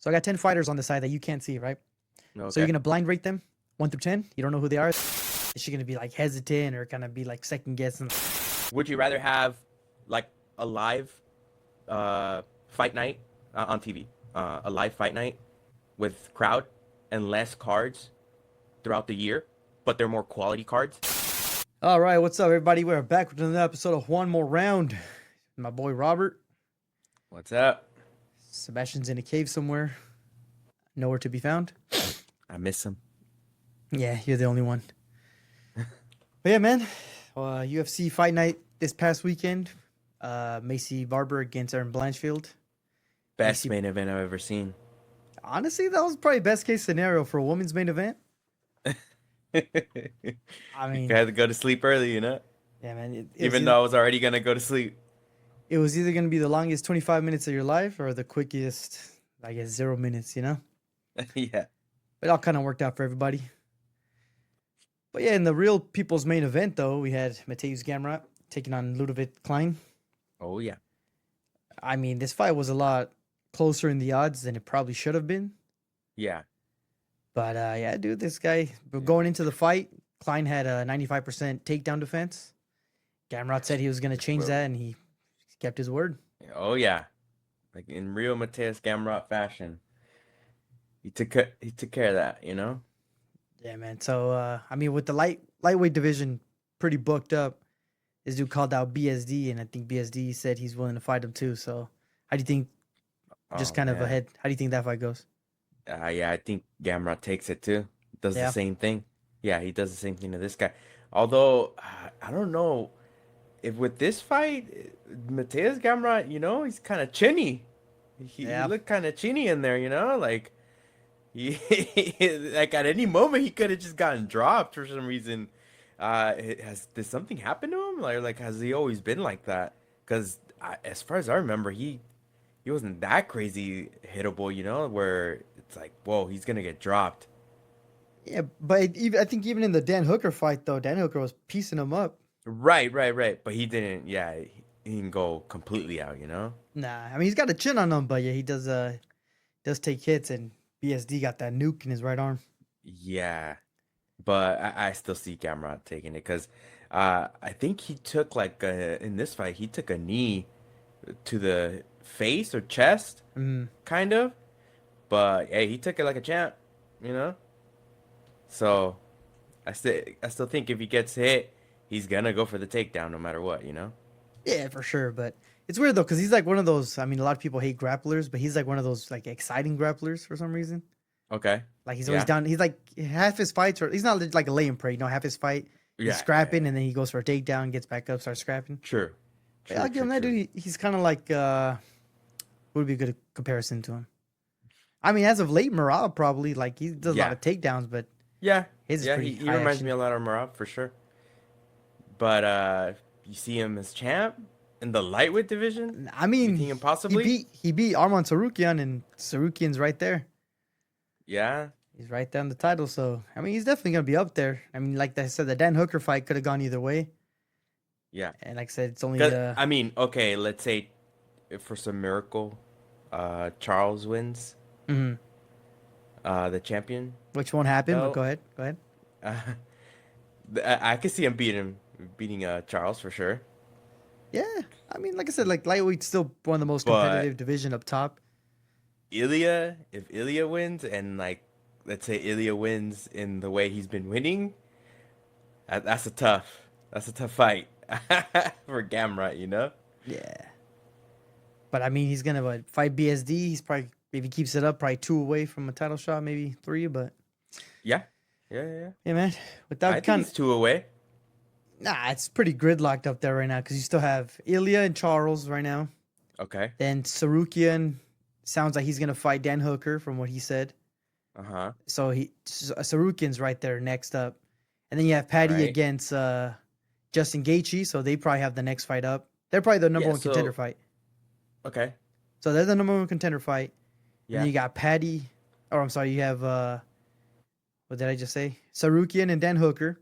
So I got 10 fighters on the side that you can't see, right? Okay. So you're going to blind rate them 1 through 10. You don't know who they are. Is she going to be like hesitant or kind of be like second guessing? Would you rather have like a live fight night on TV, a live fight night with crowd and less cards throughout the year, but they're more quality cards? All right. What's up, everybody? We're back with another episode of Juan More Round. My boy Robert. What's up? Sebastian's in a cave somewhere. Nowhere to be found. I miss him. Yeah, you're the only one. But yeah, man. UFC Fight Night this past weekend. Macy Barber against Erin Blanchfield. Best main event I've ever seen. Honestly, that was probably best case scenario for a women's main event. I mean, I had to go to sleep early, you know? Yeah, man. Even though I was already going to go to sleep. It was either going to be the longest 25 minutes of your life or the quickest, I guess, 0 minutes, you know? Yeah. It all kind of worked out for everybody. But yeah, in the real people's main event, though, we had Mateusz Gamrot taking on Ludovic Klein. Oh, yeah. I mean, this fight was a lot closer in the odds than it probably should have been. Yeah. But yeah, dude, this guy, going into the fight, Klein had a 95% takedown defense. Gamrot said he was going to change that, and he kept his word. Oh, yeah. Like in real Mateusz Gamrot fashion. He took care of that, you know? Yeah, man. So, I mean, with the lightweight division pretty booked up, this dude called out BSD, and I think BSD said he's willing to fight him too. So, how do you think, ahead, how do you think that fight goes? Yeah, I think Gamrot takes it too. Does Yeah. the same thing. Yeah, he does the same thing to this guy. Although, I don't know if with this fight, Mateusz Gamrot, you know, he's kind of chinny. He looked kind of chinny in there, you know? Like, like at any moment he could have just gotten dropped for some reason. Did something happen to him? Like has he always been like that? Because as far as I remember, he wasn't that crazy hittable, you know, where it's like, whoa, he's gonna get dropped. Yeah, but I think even in the Dan Hooker fight, though, Dan Hooker was piecing him up. Right. But he didn't. Yeah, he didn't go completely out, you know. Nah, I mean he's got a chin on him, but yeah, he does take hits, and BSD got that nuke in his right arm. Yeah, but I still see Gamrot taking it because I think he took in this fight he took a knee to the face or chest, kind of. But hey, he took it like a champ, you know. So I still think if he gets hit, he's gonna go for the takedown no matter what, you know. Yeah, for sure. But it's weird though, because he's like one of those. I mean, a lot of people hate grapplers, but he's like one of those like exciting grapplers for some reason. Okay. Like he's always down. He's like half his fights, or he's not like a lay and pray. You know, half his fight he's scrapping, and then he goes for a takedown, gets back up, starts scrapping. True. Yeah, I'll give him that, dude. He's kind of like what would be a good comparison to him? I mean, as of late, Merab probably like he does a lot of takedowns, but his is pretty he reminds me a lot of Merab for sure. But you see him as champ in the lightweight division? I mean, he possibly he beat Arman Tsarukyan, and Tsarukyan's right there. Yeah. He's right there on the title, so I mean he's definitely gonna be up there. I mean, like I said, the Dan Hooker fight could have gone either way. Yeah. And like I said, it's only I mean, okay, let's say if for some miracle Charles wins. The champion. Which won't happen, but go ahead. I can see him beating Charles for sure. Yeah. I mean, like I said, like lightweight's still one of the most competitive division up top. If Ilya wins, and like let's say Ilya wins in the way he's been winning, that's a tough fight for Gamrot, you know? Yeah. But I mean, he's gonna fight BSD. He's probably, if he keeps it up, probably 2 away from a title shot, maybe 3. But yeah, man. I think he's 2 away. Nah, it's pretty gridlocked up there right now because you still have Ilya and Charles right now. Okay. Then Tsarukyan sounds like he's gonna fight Dan Hooker from what he said. So Tsarukyan's right there next up, and then you have Paddy against Justin Gaethje. So they probably have the next fight up. They're probably the number one contender fight. Okay. So they're the number one contender fight. Yeah. And you got Paddy, or I'm sorry, you have what did I just say? Tsarukyan and Dan Hooker.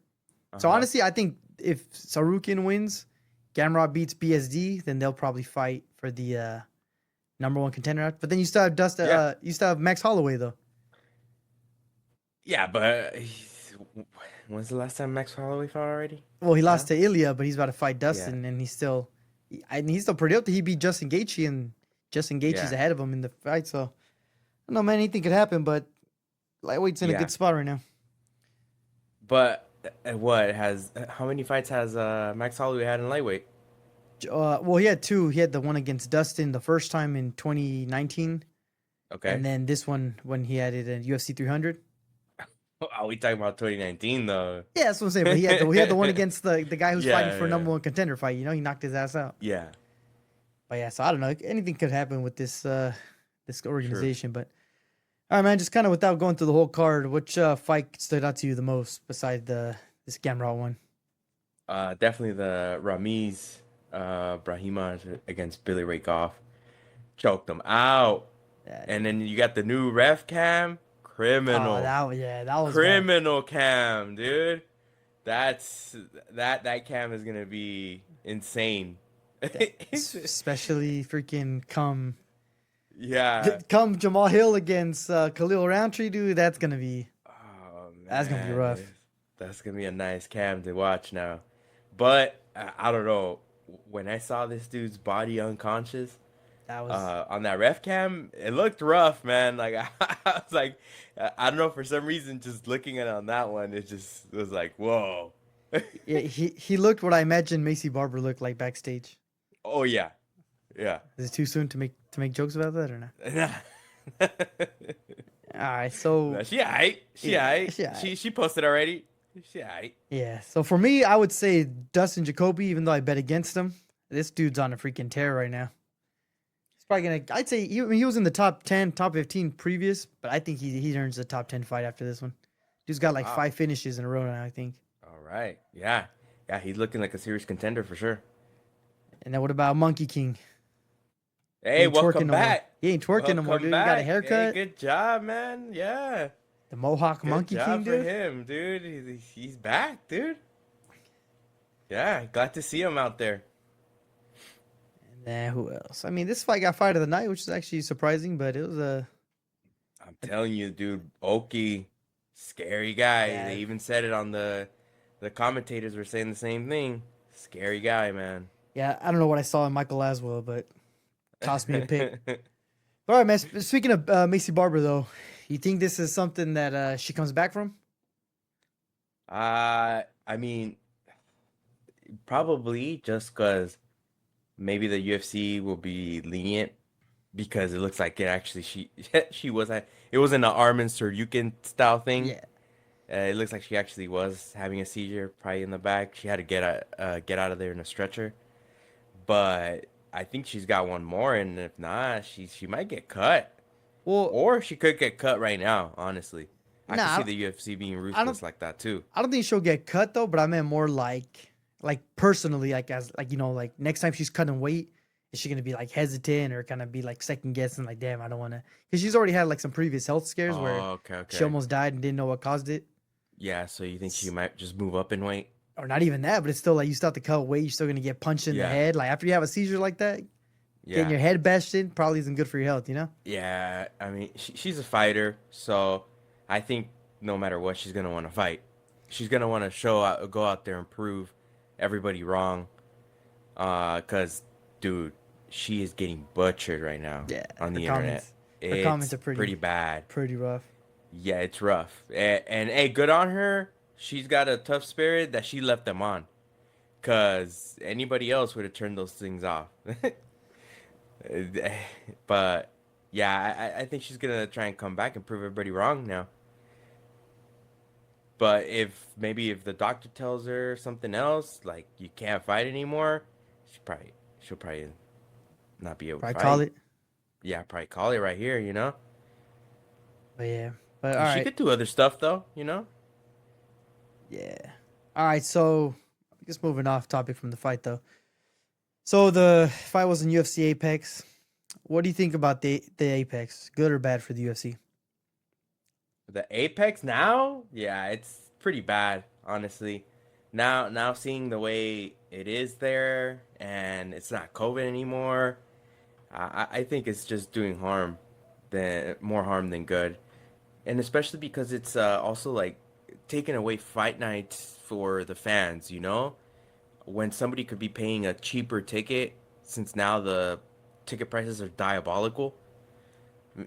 So honestly, I think if Tsarukyan wins, Gamrot beats BSD, then they'll probably fight for the number one contender. But then you still have you still have Max Holloway though. Yeah, but when's the last time Max Holloway fought already? Well, he lost to Ilya, but he's about to fight Dustin, Yeah. and he's still pretty up to he beat Justin Gaethje, and Justin Gaethje's ahead of him in the fight. So I don't know, man. Anything could happen, but lightweight's in a good spot right now. But how many fights has Max Holloway had in lightweight? Well, he had two. He had the one against Dustin the first time in 2019. Okay. And then this one when he had it in UFC 300. Are we talking about 2019 though? Yeah, that's what I'm saying. But he had the one against the guy who's fighting for a number one contender fight. You know, he knocked his ass out. Yeah. But yeah, so I don't know. Anything could happen with this this organization. Sure. But all right, man. Just kind of without going through the whole card, which fight stood out to you the most besides this Gamrot one? Definitely the Ramiz Brahima against Billy Ray Goff. Choked him out. Yeah, and then you got the new ref cam. Criminal. Oh, that was criminal bad. Cam, dude. That cam is gonna be insane. Especially freaking come Jamal Hill against Khalil Roundtree, dude. That's gonna be that's gonna be rough. That's gonna be a nice cam to watch now. But I don't know. When I saw this dude's body unconscious, that was on that ref cam, it looked rough, man. Like I was like, I don't know, for some reason, just looking at it on that one, it just was like, whoa. Yeah, he looked what I imagined Macy Barber looked like backstage. Oh yeah, yeah. Is it too soon to make jokes about that or not? All right, so she aight. She posted already. She aight. Yeah. So for me, I would say Dustin Jacoby, even though I bet against him. This dude's on a freaking tear right now. Probably gonna. I'd say he was in the top 10, top 15 previous, but I think he earns the top 10 fight after this one. Dude's got like 5 finishes in a row now, I think. All right, yeah, he's looking like a serious contender for sure. And then what about Monkey King? Hey, welcome back. He ain't twerking no more, dude. He got a haircut. Hey, good job, man. Yeah. The Mohawk Monkey King, dude. Good job for him, dude. He's back, dude. Yeah, glad to see him out there. Who else? I mean, this fight got fight of the night, which is actually surprising, but it was a. I'm telling you, dude, Oki, scary guy. Yeah. They even said it on the commentators were saying the same thing. Scary guy, man. Yeah, I don't know what I saw in Michael Laswell, but tossed me a pick. All right, man. Speaking of Macy Barber, though, you think this is something that she comes back from? I mean, probably just because. Maybe the UFC will be lenient because it looks like it actually she was it wasn't an Armin Saryukin style thing. Yeah, it looks like she actually was having a seizure, probably in the back. She had to get out of there in a stretcher. But I think she's got one more, and if not, she might get cut. Well, or she could get cut right now. Honestly, I can see the UFC being ruthless like that too. I don't think she'll get cut though, but I meant more like personally, as you know, like next time she's cutting weight, is she gonna be like hesitant or kind of be like second guessing, like damn, I don't want to, because she's already had like some previous health scares where she almost died and didn't know what caused it. Yeah, so you think she might just move up in weight, or not even that, but it's still like you still have to cut weight, you're still gonna get punched in the head, like after you have a seizure like that. Getting your head bashed in probably isn't good for your health, you know. Yeah, I mean she's a fighter, so I think no matter what, she's gonna want to fight. She's gonna want to go out there and prove everybody wrong, because dude, she is getting butchered right now on the internet. Her comments are pretty bad, pretty rough. Yeah, it's rough, and hey, good on her. She's got a tough spirit that she left them on, because anybody else would have turned those things off. But yeah, I think she's gonna try and come back and prove everybody wrong now. But if the doctor tells her something else, like you can't fight anymore, she'll probably not be able to fight. Call it. Yeah, probably call it right here, you know. But yeah, but all right. She could do other stuff though, you know. Yeah. All right, so just moving off topic from the fight though. So the fight was in UFC Apex. What do you think about the Apex? Good or bad for the UFC? The Apex now? Yeah, it's pretty bad, honestly. Now seeing the way it is there, and it's not COVID anymore, I think it's just doing more harm than good, and especially because it's also like taking away fight nights for the fans. When somebody could be paying a cheaper ticket, since now the ticket prices are diabolical.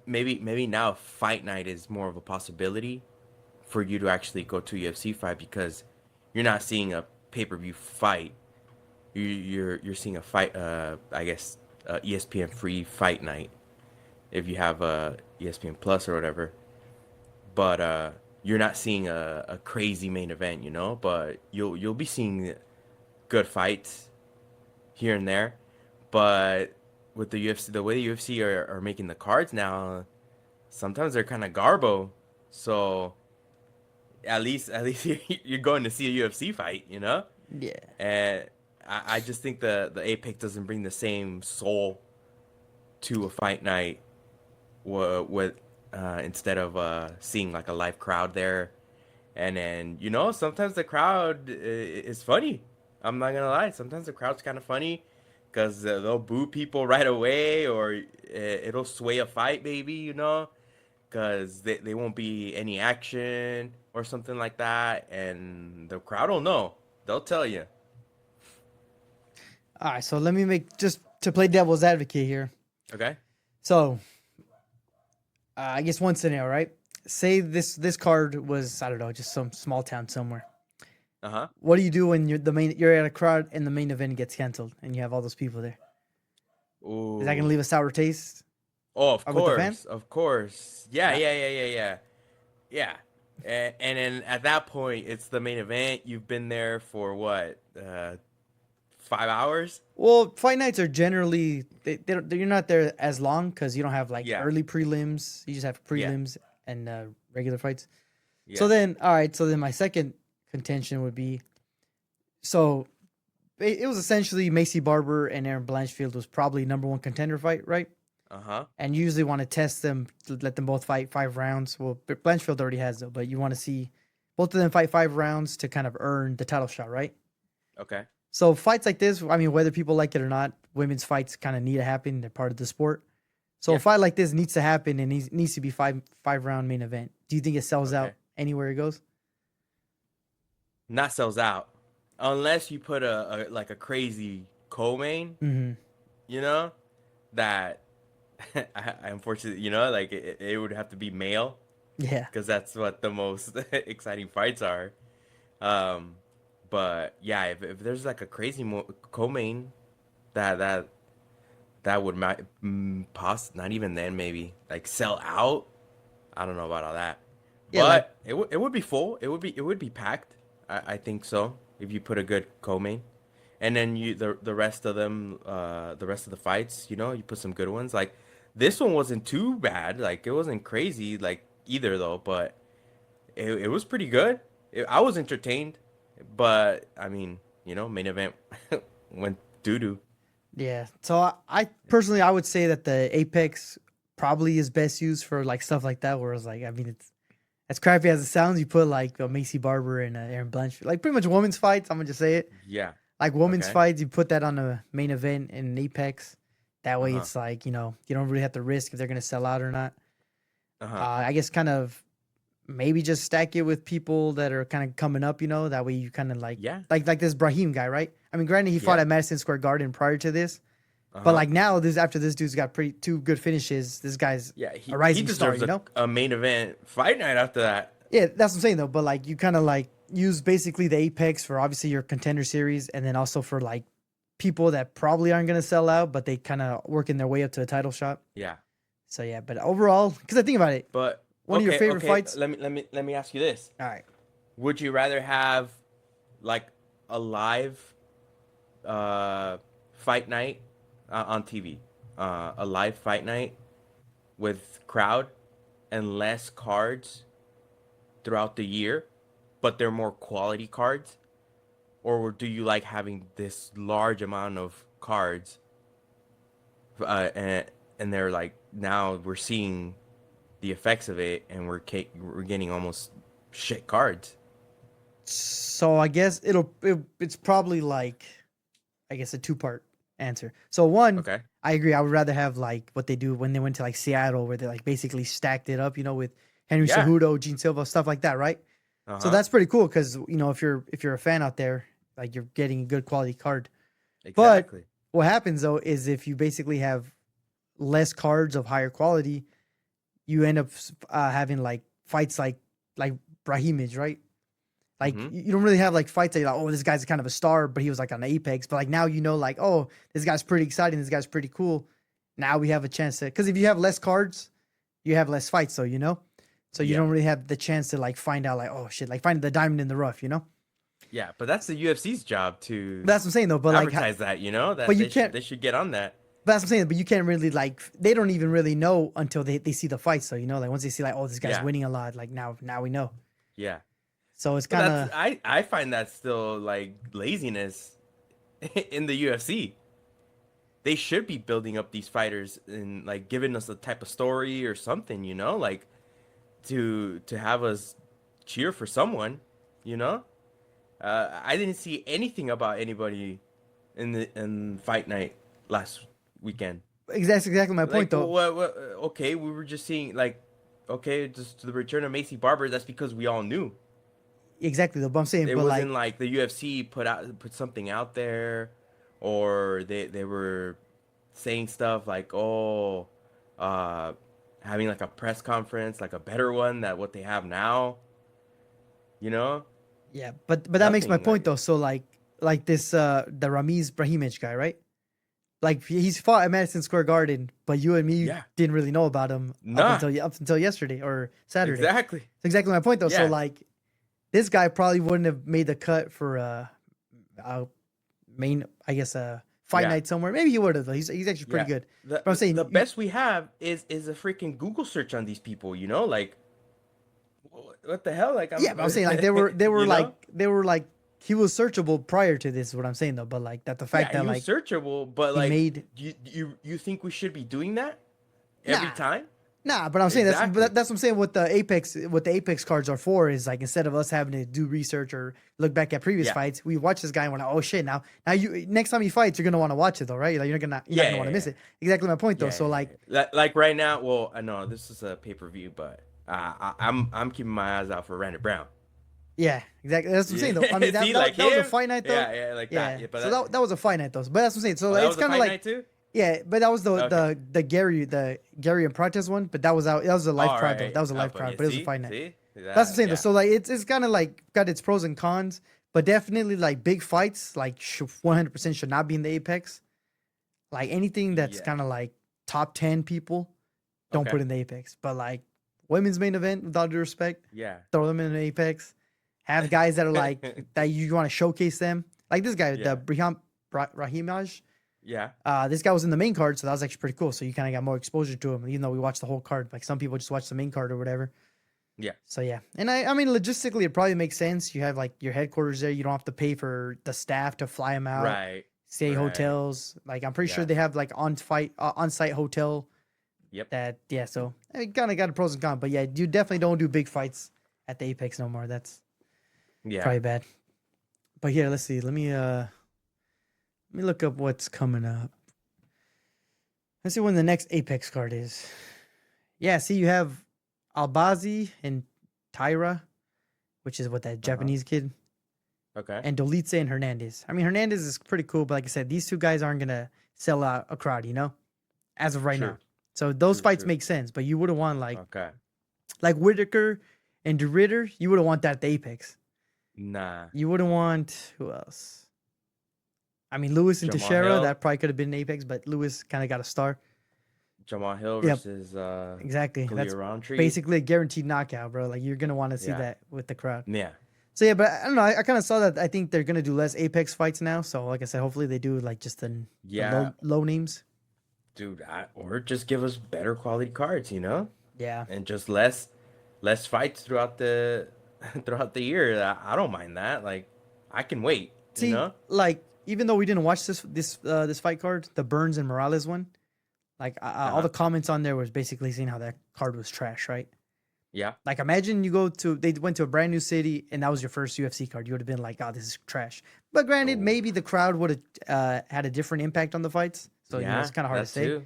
Maybe now fight night is more of a possibility for you to actually go to a UFC fight, because you're not seeing a pay-per-view fight. You're seeing a fight. I guess ESPN free fight night if you have ESPN Plus or whatever. But you're not seeing a crazy main event, But you'll be seeing good fights here and there. But with the UFC, the way the UFC are making the cards now, sometimes they're kind of garbo. So at least you're going to see a UFC fight, Yeah. And I just think the Apex doesn't bring the same soul to a fight night with instead of seeing like a live crowd there. And then, sometimes the crowd is funny. I'm not gonna lie. Sometimes the crowd's kind of funny because they'll boo people right away, or it'll sway a fight, maybe, because they won't be any action or something like that. And the crowd will know. They'll tell you. All right, so let me make just to play devil's advocate here. Okay. So, I guess one scenario, right? Say this card was, I don't know, just some small town somewhere. Uh-huh. What do you do when you're at a crowd and the main event gets canceled and you have all those people there? Ooh. Is that gonna leave a sour taste? Oh, of course, of course. Yeah. Yeah. And then at that point, it's the main event. You've been there for what, 5 hours? Well, fight nights are generally you're not there as long because you don't have like early prelims. You just have prelims and regular fights. Yeah. So then, all right. So then my second contention would be, so it was essentially Macy Barber and Erin Blanchfield was probably #1 contender fight, right? Uh-huh. And you usually want to test them, to let them both fight 5 rounds. Well, Blanchfield already has though, but you want to see both of them fight 5 rounds to kind of earn the title shot, right? Okay. So fights like this, I mean, whether people like it or not, women's fights kind of need to happen. They're part of the sport. So a fight like this needs to happen and needs to be five round main event. Do you think it sells out anywhere it goes? Not sells out, unless you put a crazy co-main, that I unfortunately, like it would have to be male. Yeah. Because that's what the most exciting fights are. But yeah, if there's like a crazy co-main, that would not even then maybe like sell out. I don't know about all that, but it would be full. It would be packed. I think so if you put a good co-main, and then the rest of them, the rest of the fights, you put some good ones. Like this one wasn't too bad. Like it wasn't crazy like either though, but it was pretty good. I was entertained. But I mean, main event went doo-doo. Yeah. So I personally, I would say that the Apex probably is best used for like stuff like that, where it's like, I mean, it's as crappy as it sounds. You put like Macy Barber and Erin Blanchfield, like pretty much women's fights. I'm gonna just say it. Yeah. Like women's fights, you put that on the main event in Apex. That way, it's like you don't really have to risk if they're gonna sell out or not. I guess kind of. Maybe just stack it with people that are kind of coming up, that way you kind of like this Brahim guy, right? I mean, granted, he fought at Madison Square Garden prior to this, but like now, after this dude's got two good finishes, this guy's a rising star, a main event fight night after that. Yeah, that's what I'm saying though. But like you kind of like use basically the Apex for obviously your contender series, and then also for like people that probably aren't gonna sell out, but they kind of working their way up to a title shot. Yeah. So yeah, but overall, because I think about it, but. One of your favorite fights? Let me ask you this. All right. Would you rather have like a live fight night on TV, a live fight night with crowd and less cards throughout the year, but they're more quality cards, or do you like having this large amount of cards? And they're like, now we're seeing the effects of it, and we're getting almost shit cards. So I guess it's probably like, I guess a 2-part answer. So one, Okay. I agree. I would rather have like what they do when they went to like Seattle, where they like basically stacked it up, with Henry Yeah. Cejudo, Gene Silva, stuff like that, right? So that's pretty cool because if you're a fan out there, like you're getting a good quality card. Exactly. But what happens though is if you basically have less cards of higher quality, you end up having like fights like Brahimaj, right? Like you don't really have like fights that you're like, oh, this guy's kind of a star, but he was like on Apex. But like now like, oh, this guy's pretty exciting, this guy's pretty cool. Now we have a chance to, because if you have less cards, you have less fights, so so you don't really have the chance to like find out like, oh shit, like find the diamond in the rough, Yeah, but that's the UFC's job to That's what I'm saying though. But advertise that, that but you they should get on that. But that's what I'm saying. But you can't really like, they don't even really know until they see the fight. So like once they see like, oh, this guy's winning a lot, like now we know. Yeah. So it's kind of, I find that still like laziness in the UFC. They should be building up these fighters and like giving us a type of story or something, like to have us cheer for someone, I didn't see anything about anybody in Fight Night last weekend. That's exactly my point, though. Okay, we were just seeing like, okay, just the return of Macy Barber. That's because we all knew. Exactly, though. But I'm saying, it but wasn't like the UFC put something out there, or they were saying stuff like, oh, having like a press conference, like a better one than what they have now. Yeah, but that makes my point though. So like this the Ramiz Brahimaj guy, right? Like he's fought at Madison Square Garden, but you and me didn't really know about him up until yesterday or Saturday. Exactly. That's exactly my point though. So like this guy probably wouldn't have made the cut for a main, I guess, fight night somewhere. Maybe he would have though. He's actually pretty good. But I'm saying the best we have is a freaking Google search on these people. Like what the hell? Like but I'm saying like they were like he was searchable prior to this. Is what I'm saying though. But like the fact that he was like searchable, but like you think we should be doing that every time? Nah, but I'm saying that's what I'm saying. What the Apex cards are for is like, instead of us having to do research or look back at previous fights, we watch this guy and we're like, oh shit, now you next time he fights, you're gonna want to watch it though, right? Like you're not gonna want to miss it. Exactly my point though. So like right now, well, I know this is a pay-per-view, but I'm keeping my eyes out for Randy Brown. Yeah, exactly. That's what I'm saying though. I mean that was a fight night though. Yeah, like that. Yeah, but so that was a fight night though. But that's what I'm saying. So like, it's kind of like. Too? Yeah, but that was the Gary and Protest one, but that was out. That was a live crowd though. That was a live crowd, but it was a fight night. That's what I'm saying though. So like it's kind of like got its pros and cons, but definitely like big fights like 100% should not be in the Apex. Like anything that's kind of like top 10 people, don't put in the Apex. But like women's main event, with all due respect, throw them in the Apex. Have guys that are like that you want to showcase them. Like this guy, the Brahimaj. Yeah. This guy was in the main card, so that was actually pretty cool. So you kind of got more exposure to him, even though we watched the whole card. Like some people just watch the main card or whatever. Yeah. So yeah, and I mean logistically, it probably makes sense. You have like your headquarters there. You don't have to pay for the staff to fly them out. Right. Stay hotels. Like I'm pretty sure they have like on-site hotel. Yep. So I kind of got a pros and cons, but yeah, you definitely don't do big fights at the Apex no more. That's probably bad. But here, let's see. Let me look up what's coming up. Let's see when the next Apex card is. Yeah, see, you have Albazi and Tyra, which is what that Japanese kid. Okay. And Dolice and Hernandez. I mean, Hernandez is pretty cool, but like I said, these two guys aren't gonna sell out a crowd, as of right now. So those fights make sense, but you wouldn't want like Whitaker and De Ridder. You wouldn't want that at the Apex. Nah. You wouldn't want who else? I mean, Lewis and Teixeira, that probably could have been Apex, but Lewis kind of got a star. Jamal Hill versus exactly. That's Roundtree. Basically a guaranteed knockout, bro. Like you're gonna want to see that with the crowd. Yeah. So yeah, but I don't know. I kind of saw that. I think they're gonna do less Apex fights now. So like I said, hopefully they do like just the low names. Dude, or just give us better quality cards, Yeah. And just less fights throughout the year. I don't mind that. Like I can wait. See, like. Even though we didn't watch this fight card, the Burns and Morales one, like all the comments on there was basically saying how that card was trash, right? Yeah. Like, imagine they went to a brand new city and that was your first UFC card. You would have been like, oh, this is trash. But granted, maybe the crowd would have had a different impact on the fights. So, it's kind of hard to say. Too.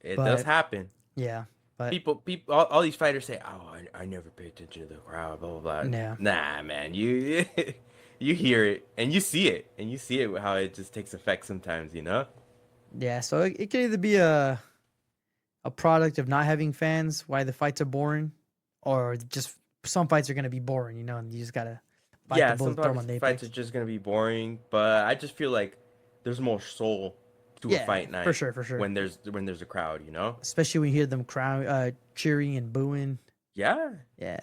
It does But happen. yeah, but People, all these fighters say, "Oh, I never pay attention to the crowd." Blah blah blah. yeah, Nah, man, you you hear it and you see it how it just takes effect sometimes. yeah. So it could either be a product of not having fans, why the fights are boring, or just some fights are gonna be boring, and you just gotta bite the bullet, throw them on the fights Apex. are just gonna be boring, but I just feel like there's more soul to a fight night for sure. when there's a crowd. Especially when you hear them cheering and booing. Yeah. Yeah.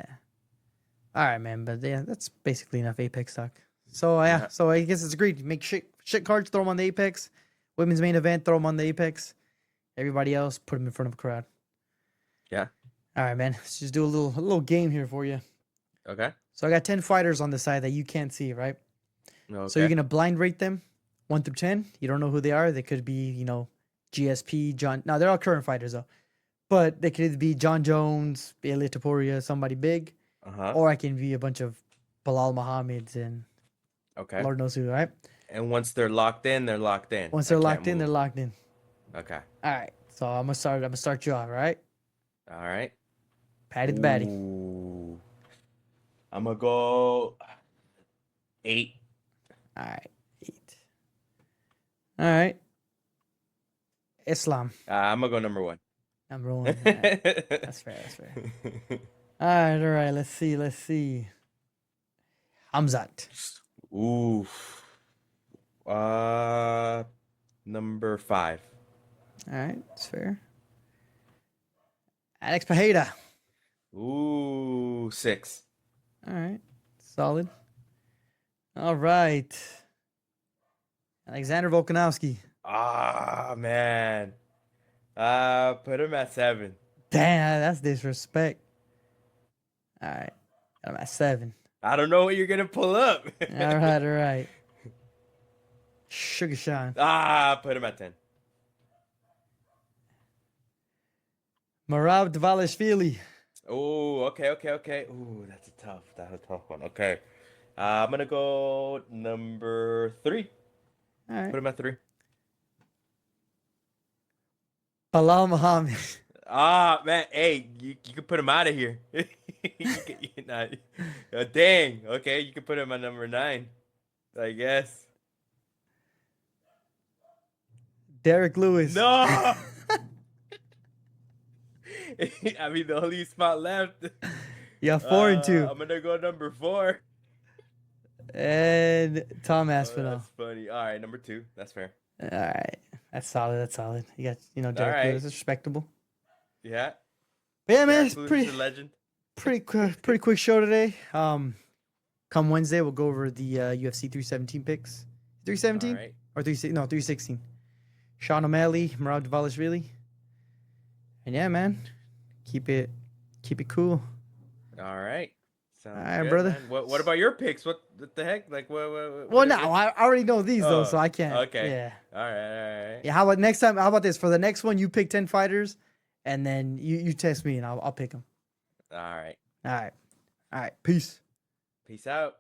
All right, man. But yeah, that's basically enough Apex talk. So yeah, so I guess it's agreed. Make shit cards, throw them on the Apex. Women's main event, throw them on the Apex. Everybody else, put them in front of a crowd. Yeah. All right, man. Let's just do a little game here for you. Okay. So I got 10 fighters on the side that you can't see, right? Okay. So you're gonna blind rate them, 1 through 10. You don't know who they are. They could be, GSP, John. No, they're all current fighters though. But they could either be John Jones, Ilia Topuria, somebody big, or I can be a bunch of Bilal Muhammad's and Lord knows who, right? And once they're locked in, they're locked in. Once they're locked in, they're locked in. Okay. All right. So I'm gonna start you off, all right? All right. Patty the Batty. Ooh. I'm gonna go 8. All right, 8. All right. Islam. I'm gonna go number 1. Number 1. Right. That's fair. All right. Let's see. Hamzat. Ooh. Number 5. All right, that's fair. Alex Pereira. Ooh, 6. All right, solid. All right. Alexander Volkanovski. Ah, man. Put him at 7. Damn, that's disrespect. All right, got him at 7. I don't know what you're gonna pull up. All right. Sugar Sean. Put him at 10. Merab Dvalishvili. Oh, okay. Ooh, that's a tough one. Okay. I'm gonna go number 3. All right. Put him at 3. Bilal Muhammad. Man, hey, you can put him out of here. Dang. Okay, you can put him at number 9, I guess. Derek Lewis. No. I mean, the only spot left. Yeah, 4 and 2. I'm gonna go number 4. And Tom Aspinall. That's funny. All right, number 2. That's fair. All right, that's solid. You got Derek Lewis. It's respectable. Yeah. But yeah, man, Derek it's Lewis is a legend. pretty quick show today. Come Wednesday, we'll go over the UFC 317 picks. 317 right. or 316. Sean O'Malley, Merab Dvalishvili. And yeah, man, keep it cool. All right. Sounds all right, good, brother. Man. What about your picks? What the heck? Like what well, no, I already know these though, so I can't. Okay. Yeah. All right. Yeah. How about next time? How about this? For the next one, you pick 10 fighters, and then you test me, and I'll pick them. All right. All right. Peace. Peace out.